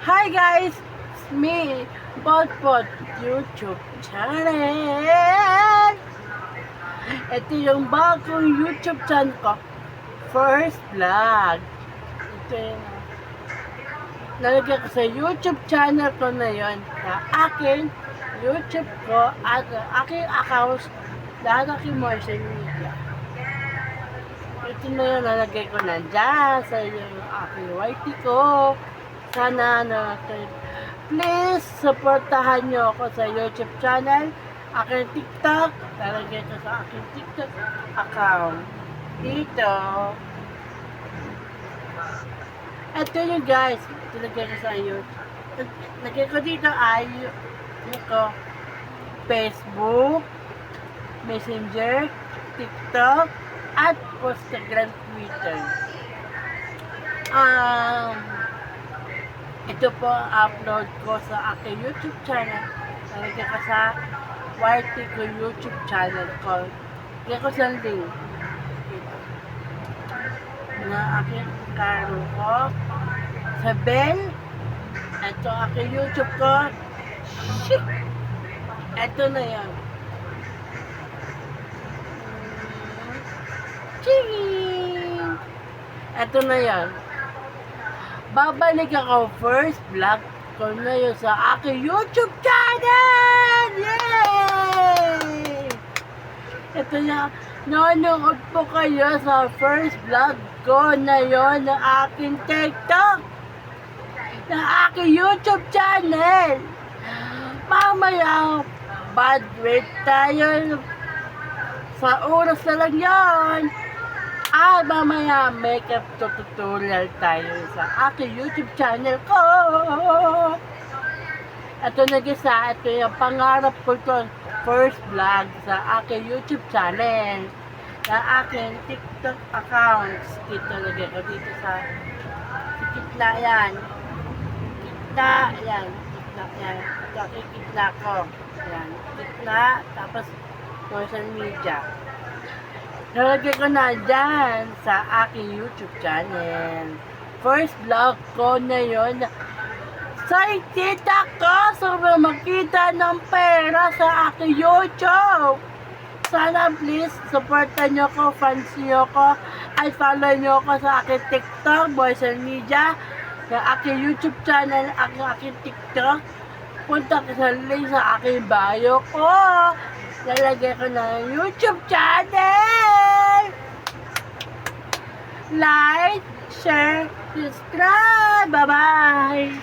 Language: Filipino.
Hi guys! It's me, Potpot YouTube channel! Ito yung bagong YouTube channel ko. First vlog. Ito yung nalagyan ko sa YouTube channel ko na yon. Sa aking YouTube ko at aking accounts lahat aking social media. Ito na yun, nalagay ko na dyan sa yung aking YT ko. Sana please supportahan nyo ako sa YouTube channel, aking TikTok, lalagay ko sa aking TikTok account. Dito. Ito yung guys, nalagay ko sa YouTube. Lagay ko dito ay Facebook, Messenger, TikTok, at Instagram, Twitter. Ito po ang upload ko sa aking YouTube channel. Nalagyan ko sa YT ko YouTube channel ko. Lagyan ko sa link. Ito. Na aking karo ko. Sa bell. Ito aking YouTube ko. Shit! Ito na yan. Ching! Ito na yan. Babalik ako first vlog ko na yun sa aking YouTube channel! Yay! Ito na, nanonood po kayo sa first vlog ko na yun na aking TikTok, na aking YouTube channel. Mamaya, bad wait tayo. Sa oras na lang yun. Mamaya makeup tutorial tayo sa aking YouTube channel ko. Ito nag-isa, ito yung pangarap ko ito, first vlog sa aking YouTube channel, sa aking TikTok accounts. Dito lagay ko dito sa kitna yan. Kitna, yan. Kitna, yan. Ito aking kitna ko. Yan. Kitna, tapos social media. Nalagay ko na dyan sa aking YouTube channel. First vlog ko na yun. Excited ako sobre makita ng pera sa aking YouTube. Sana please supportan nyo ko, fans nyo ko, at follow nyo ko sa aking TikTok, social media, sa aking YouTube channel, aking TikTok. Punta ka sa link sa aking bio ko. Lalagay ko na YouTube channel. Like, share, subscribe. Bye-bye.